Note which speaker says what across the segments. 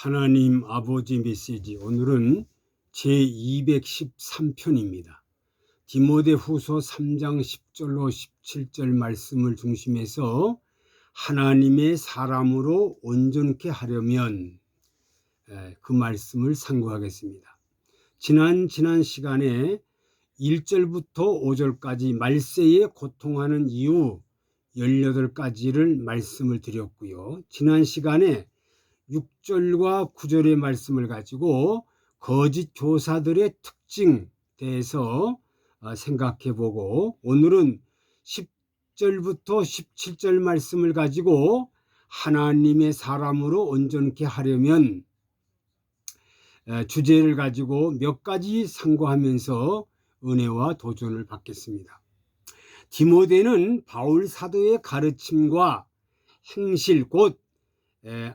Speaker 1: 하나님 아버지 메시지, 오늘은 제213편입니다. 디모데후서 3장 10절로 17절 말씀을 중심해서 하나님의 사람으로 온전케 하려면 그 말씀을 상고하겠습니다. 지난 시간에 1절부터 5절까지 말세에 고통하는 이유 18가지를 말씀을 드렸고요. 지난 시간에 6절과 9절의 말씀을 가지고 거짓 교사들의 특징 대해서 생각해 보고, 오늘은 10절부터 17절 말씀을 가지고 하나님의 사람으로 온전케 하려면 주제를 가지고 몇 가지 상고하면서 은혜와 도전을 받겠습니다. 디모데는 바울 사도의 가르침과 행실, 곧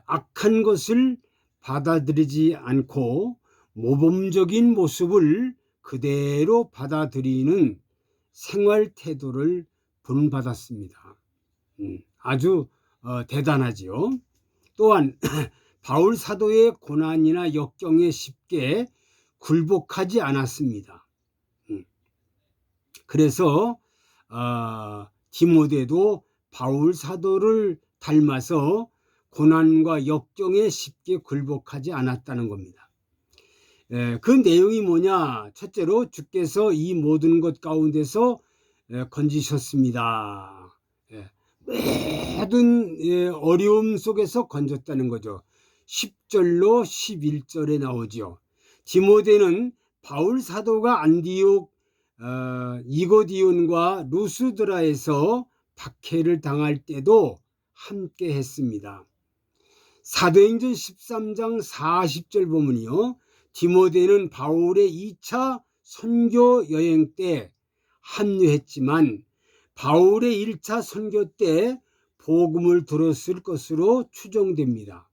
Speaker 1: 악한 것을 받아들이지 않고 모범적인 모습을 그대로 받아들이는 생활 태도를 본받았습니다. 아주 대단하지요. 또한 바울 사도의 고난이나 역경에 쉽게 굴복하지 않았습니다. 그래서 디모데도 바울 사도를 닮아서 고난과 역경에 쉽게 굴복하지 않았다는 겁니다. 그 내용이 뭐냐? 첫째로, 주께서 이 모든 것 가운데서 건지셨습니다. 모든 어려움 속에서 건졌다는 거죠. 10절로 11절에 나오죠. 디모데는 바울 사도가 안디옥 이고디온과 루스드라에서 박해를 당할 때도 함께 했습니다. 사도행전 13장 40절 보면요, 디모데는 바울의 2차 선교 여행 때 합류했지만 바울의 1차 선교 때 복음을 들었을 것으로 추정됩니다.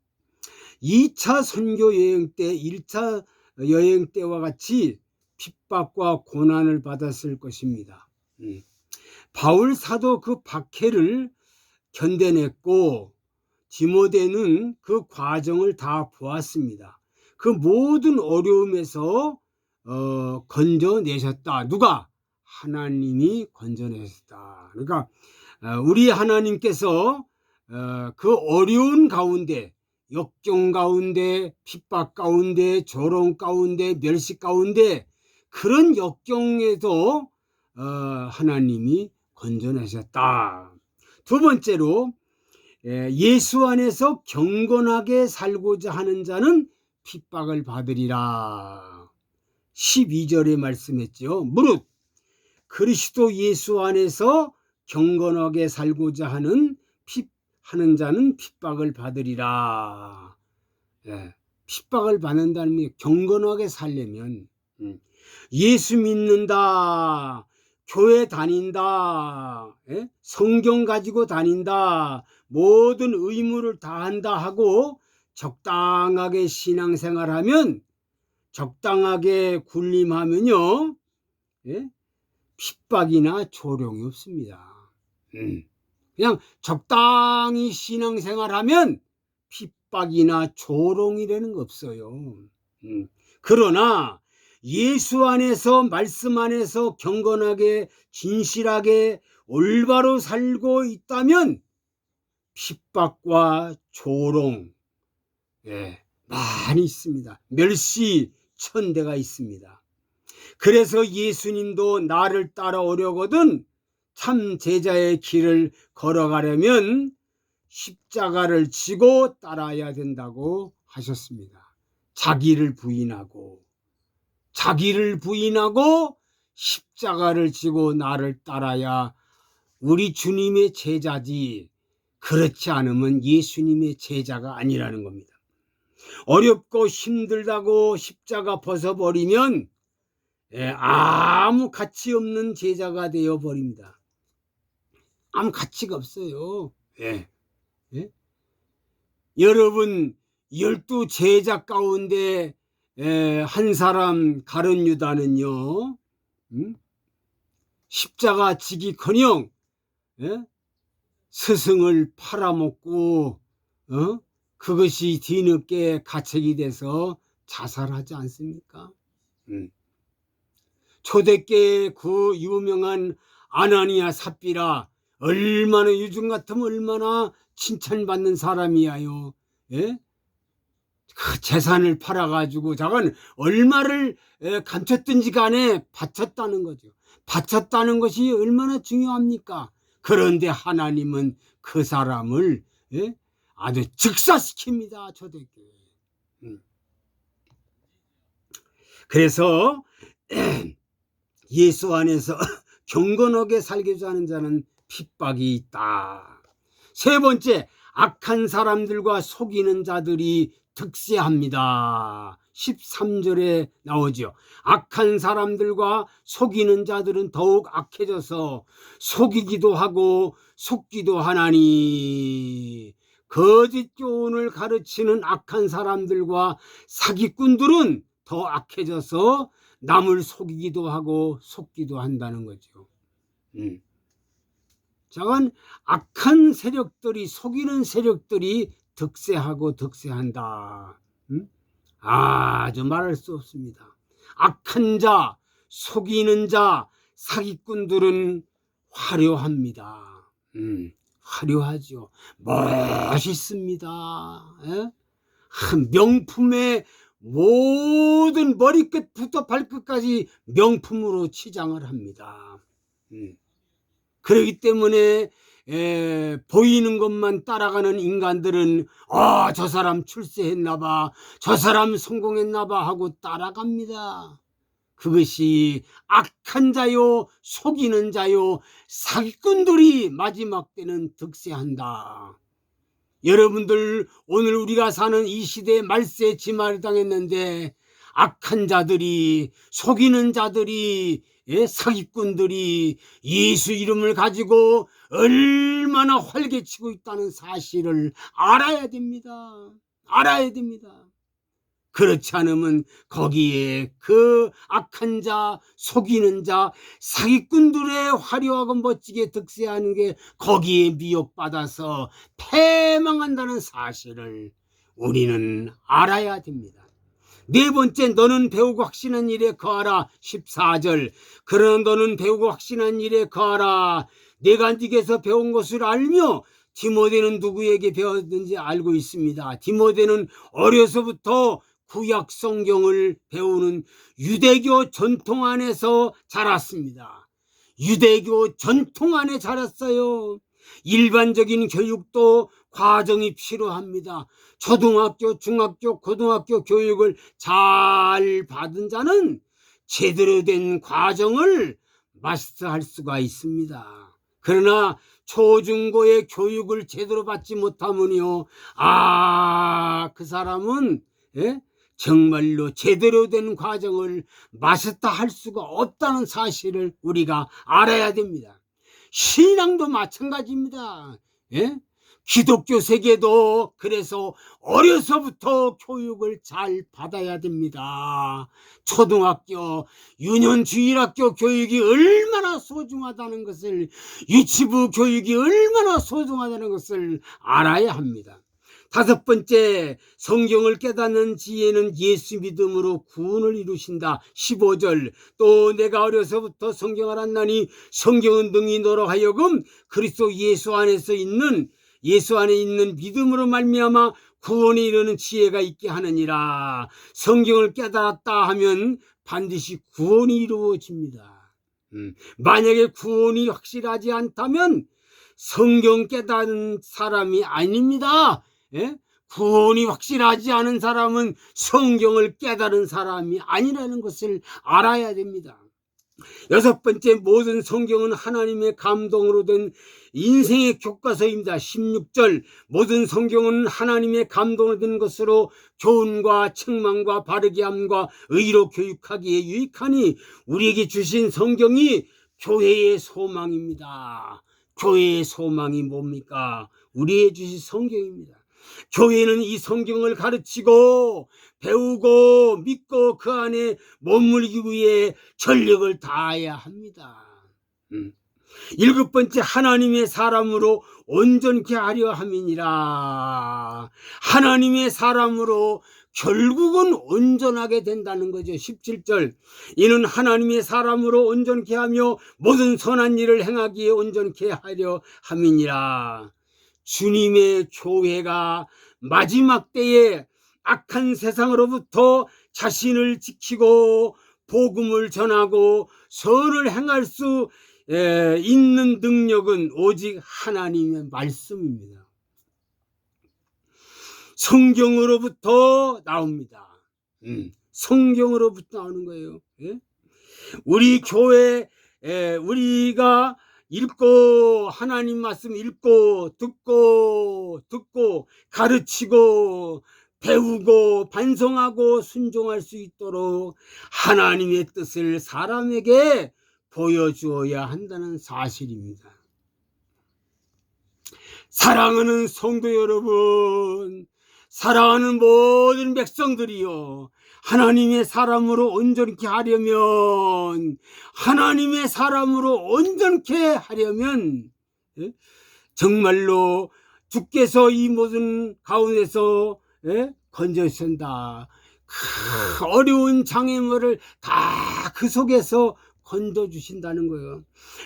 Speaker 1: 2차 선교 여행 때 1차 여행 때와 같이 핍박과 고난을 받았을 것입니다. 바울 사도 그 박해를 견뎌냈고 디모데는 그 과정을 다 보았습니다. 그 모든 어려움에서 건져내셨다. 누가? 하나님이 건져내셨다. 그러니까 우리 하나님께서 그 어려운 가운데, 역경 가운데, 핍박 가운데, 조롱 가운데, 멸시 가운데, 그런 역경에도 하나님이 건져내셨다. 두 번째로, 예수 안에서 경건하게 살고자 하는 자는 핍박을 받으리라. 12절에 말씀했죠. 무릇 그리스도 예수 안에서 경건하게 살고자 하는 자는 핍박을 받으리라. 핍박을 받는다는 게, 경건하게 살려면 예수 믿는다, 교회 다닌다, 성경 가지고 다닌다, 모든 의무를 다한다 하고 적당하게 신앙생활하면, 적당하게 군림하면요, 핍박이나 조롱이 없습니다. 그냥 적당히 신앙생활하면 핍박이나 조롱이라는 거 없어요. 그러나 예수 안에서, 말씀 안에서 경건하게, 진실하게, 올바로 살고 있다면 핍박과 조롱 많이 있습니다. 멸시, 천대가 있습니다. 그래서 예수님도 나를 따라오려거든 참 제자의 길을 걸어가려면 십자가를 지고 따라야 된다고 하셨습니다. 자기를 부인하고 십자가를 지고 나를 따라야 우리 주님의 제자지, 그렇지 않으면 예수님의 제자가 아니라는 겁니다. 어렵고 힘들다고 십자가 벗어버리면 아무 가치 없는 제자가 되어버립니다. 아무 가치가 없어요. 여러분, 12 제자 가운데 한 사람 가룟 유다는요, 십자가 지기커녕 스승을 팔아먹고 그것이 뒤늦게 가책이 돼서 자살하지 않습니까? 초대교회 그 유명한 아나니아 삽비라 얼마나 요즘 같으면 얼마나 칭찬받는 사람이야요. 예? 그 재산을 팔아가지고 저건 얼마를 감췄든지 간에 바쳤다는 거죠. 바쳤다는 것이 얼마나 중요합니까? 그런데 하나님은 그 사람을 아주 즉사시킵니다. 초대교회. 그래서 예수 안에서 경건하게 살고자 하는 자는 핍박이 있다. 세 번째, 악한 사람들과 속이는 자들이 득세합니다. 13절에 나오죠. 악한 사람들과 속이는 자들은 더욱 악해져서 속이기도 하고 속기도 하나니, 거짓 교훈을 가르치는 악한 사람들과 사기꾼들은 더 악해져서 남을 속이기도 하고 속기도 한다는 거죠. 저건 악한 세력들이, 속이는 세력들이 득세하고 득세한다. 아주 말할 수 없습니다. 악한 자, 속이는 자, 사기꾼들은 화려합니다. 화려하죠. 멋있습니다. 명품의 모든 머리끝부터 발끝까지 명품으로 치장을 합니다. 그렇기 때문에 보이는 것만 따라가는 인간들은 저 사람 출세했나봐, 저 사람 성공했나봐 하고 따라갑니다. 그것이 악한 자요, 속이는 자요, 사기꾼들이 마지막 때는 득세한다. 여러분들, 오늘 우리가 사는 이 시대에 말세 지마를 당했는데 악한 자들이, 속이는 자들이, 사기꾼들이 예수 이름을 가지고 얼마나 활개치고 있다는 사실을 알아야 됩니다. 알아야 됩니다. 그렇지 않으면 거기에 그 악한 자, 속이는 자, 사기꾼들의 화려하고 멋지게 득세하는 게 거기에 미혹받아서 패망한다는 사실을 우리는 알아야 됩니다. 네 번째, 너는 배우고 확신한 일에 거하라. 14절. 그러나 너는 배우고 확신한 일에 거하라. 내가 네게서 배운 것을 알며, 디모데는 누구에게 배웠는지 알고 있습니다. 디모데는 어려서부터 구약 성경을 배우는 유대교 전통 안에서 자랐습니다. 유대교 전통 안에 자랐어요. 일반적인 교육도 과정이 필요합니다. 초등학교, 중학교, 고등학교 교육을 잘 받은 자는 제대로 된 과정을 마스터할 수가 있습니다. 그러나 초중고의 교육을 제대로 받지 못하면요, 그 사람은 정말로 제대로 된 과정을 마스터할 수가 없다는 사실을 우리가 알아야 됩니다. 신앙도 마찬가지입니다. 기독교 세계도 그래서 어려서부터 교육을 잘 받아야 됩니다. 초등학교, 유년주일학교 교육이 얼마나 소중하다는 것을, 유치부 교육이 얼마나 소중하다는 것을 알아야 합니다. 다섯 번째, 성경을 깨닫는 지혜는 예수 믿음으로 구원을 이루신다. 15절. 또 내가 어려서부터 성경을 안나니 성경은 능히 너로 하여금 그리스도 예수 안에 있는 믿음으로 말미암아 구원에 이르는 지혜가 있게 하느니라. 성경을 깨달았다 하면 반드시 구원이 이루어집니다. 만약에 구원이 확실하지 않다면 성경 깨달은 사람이 아닙니다. 구원이 확실하지 않은 사람은 성경을 깨달은 사람이 아니라는 것을 알아야 됩니다. 여섯 번째, 모든 성경은 하나님의 감동으로 된 인생의 교과서입니다. 16절. 모든 성경은 하나님의 감동으로 된 것으로 교훈과 책망과 바르게 함과 의로 교육하기에 유익하니, 우리에게 주신 성경이 교회의 소망입니다. 교회의 소망이 뭡니까? 우리에게 주신 성경입니다. 교회는 이 성경을 가르치고 배우고 믿고 그 안에 머물기 위해 전력을 다해야 합니다. 7번째, 하나님의 사람으로 온전케 하려 함이니라. 하나님의 사람으로 결국은 온전하게 된다는 거죠. 17절, 이는 하나님의 사람으로 온전케 하며 모든 선한 일을 행하기에 온전케 하려 함이니라. 주님의 교회가 마지막 때에 악한 세상으로부터 자신을 지키고 복음을 전하고 선을 행할 수 있는 능력은 오직 하나님의 말씀입니다. 성경으로부터 나옵니다. 성경으로부터 나오는 거예요. 우리 교회 우리가 읽고 하나님 말씀 읽고 듣고 가르치고 배우고 반성하고 순종할 수 있도록 하나님의 뜻을 사람에게 보여주어야 한다는 사실입니다. 사랑하는 성도 여러분, 사랑하는 모든 백성들이요, 하나님의 사람으로 온전케 하려면, 하나님의 사람으로 온전케 하려면 정말로 주께서 이 모든 가운데서 건져주신다. 어려운 장애물을 다 그 속에서 건져주신다는 거예요.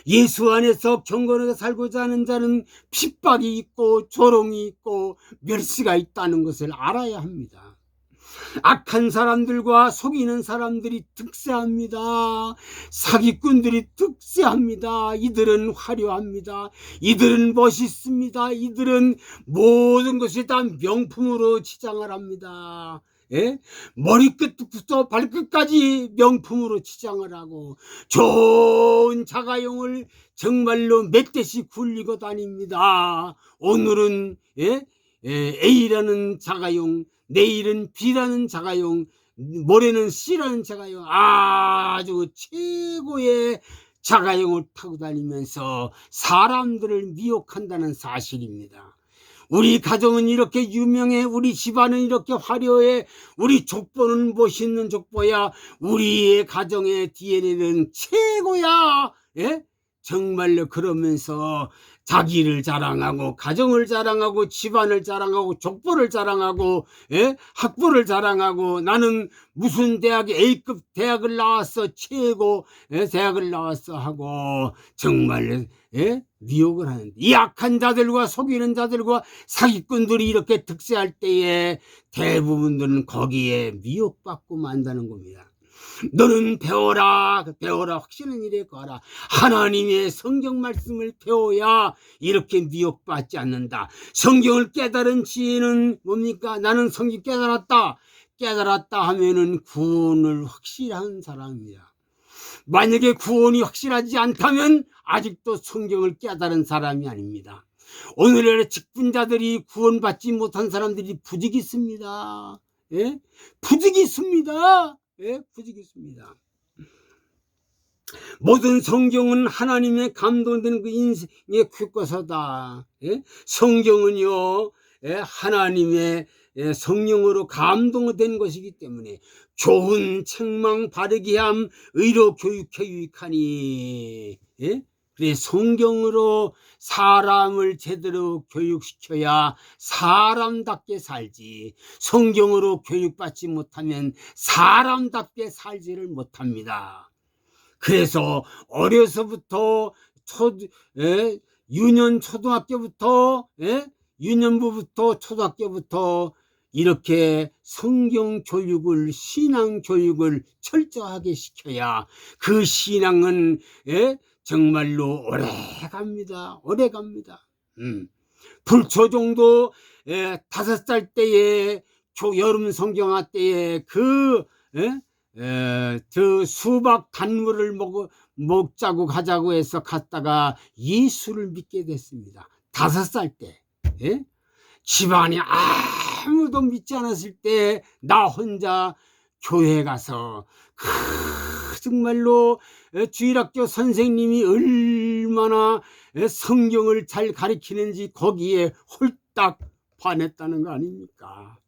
Speaker 1: 예수 안에서 경건하게 살고자 하는 자는 핍박이 있고 조롱이 있고 멸시가 있다는 것을 알아야 합니다. 악한 사람들과 속이는 사람들이 득세합니다. 사기꾼들이 득세합니다. 이들은 화려합니다. 이들은 멋있습니다. 이들은 모든 것이 다 명품으로 치장을 합니다. 머리끝부터 발끝까지 명품으로 치장을 하고 좋은 자가용을 정말로 멧돼지 굴리고 다닙니다. 오늘은 A라는 자가용, 내일은 B라는 자가용, 모레는 C라는 자가용, 아주 최고의 자가용을 타고 다니면서 사람들을 미혹한다는 사실입니다. 우리 가정은 이렇게 유명해, 우리 집안은 이렇게 화려해, 우리 족보는 멋있는 족보야, 우리의 가정의 DNA는 최고야. 정말로 그러면서 자기를 자랑하고 가정을 자랑하고 집안을 자랑하고 족보를 자랑하고 학부를 자랑하고 나는 무슨 대학에 A급 대학을 나왔어, 최고 대학을 나왔어 하고 정말 미혹을 하는데, 이 악한 자들과 속이는 자들과 사기꾼들이 이렇게 득세할 때에 대부분들은 거기에 미혹받고 만다는 겁니다. 너는 배워라 확실한 일에 거라. 하나님의 성경 말씀을 배워야 이렇게 미혹받지 않는다. 성경을 깨달은 지혜는 뭡니까? 나는 성경 깨달았다 하면은 구원을 확실한 사람입니다. 만약에 구원이 확실하지 않다면 아직도 성경을 깨달은 사람이 아닙니다. 오늘의 직분자들이 구원받지 못한 사람들이 부득이 있습니다. 부득이 있습니다. 부득이 있습니다. 모든 성경은 하나님의 감동되는 그 인생의 교과서다. 성경은요, 하나님의 성령으로 감동된 것이기 때문에 좋은 책망 바르게 함 의로 교육해 유익하니. 그래, 성경으로 사람을 제대로 교육시켜야 사람답게 살지, 성경으로 교육받지 못하면 사람답게 살지를 못합니다. 그래서 어려서부터 유년 초등학교부터 유년부부터 초등학교부터 이렇게 성경 교육을, 신앙 교육을 철저하게 시켜야 그 신앙은 정말로 오래 갑니다. 불초종도 5살 때에 여름 성경화 때에 그 수박 단물을 먹자고 가자고 해서 갔다가 예수를 믿게 됐습니다. 5살 때. 집안이 아무도 믿지 않았을 때 나 혼자 교회 가서 정말로 주일학교 선생님이 얼마나 성경을 잘 가르치는지 거기에 홀딱 반했다는 거 아닙니까?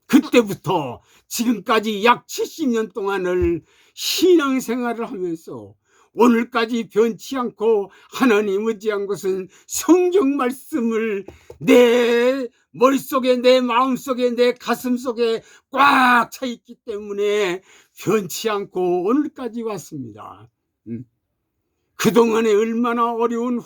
Speaker 1: 그때부터 지금까지 약 70년 동안을 신앙생활을 하면서 오늘까지 변치 않고 하나님 의지한 것은 성경 말씀을 내 머릿속에, 내 마음속에, 내 가슴속에 꽉 차 있기 때문에 변치 않고 오늘까지 왔습니다. 그동안에 얼마나 어려운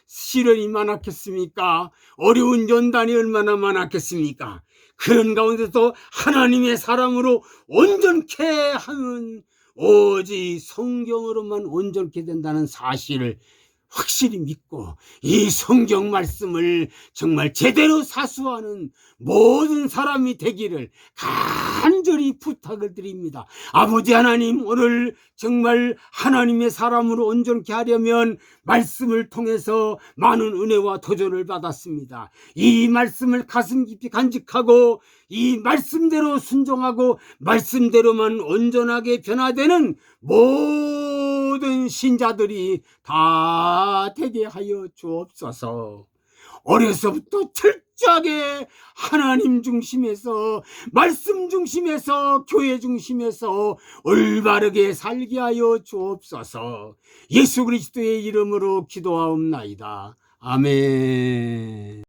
Speaker 1: 시련이 많았겠습니까? 어려운 연단이 얼마나 많았겠습니까? 그런 가운데서 하나님의 사람으로 온전케 하는 오직 성경으로만 온전케 된다는 사실을 확실히 믿고 이 성경 말씀을 정말 제대로 사수하는 모든 사람이 되기를 간절히 부탁을 드립니다. 아버지 하나님, 오늘 정말 하나님의 사람으로 온전케 하려면 말씀을 통해서 많은 은혜와 도전을 받았습니다. 이 말씀을 가슴 깊이 간직하고 이 말씀대로 순종하고 말씀대로만 온전하게 변화되는 모든 신자들이 다 되게 하여 주옵소서. 어려서부터 철저하게 하나님 중심에서, 말씀 중심에서, 교회 중심에서 올바르게 살게 하여 주옵소서. 예수 그리스도의 이름으로 기도하옵나이다. 아멘.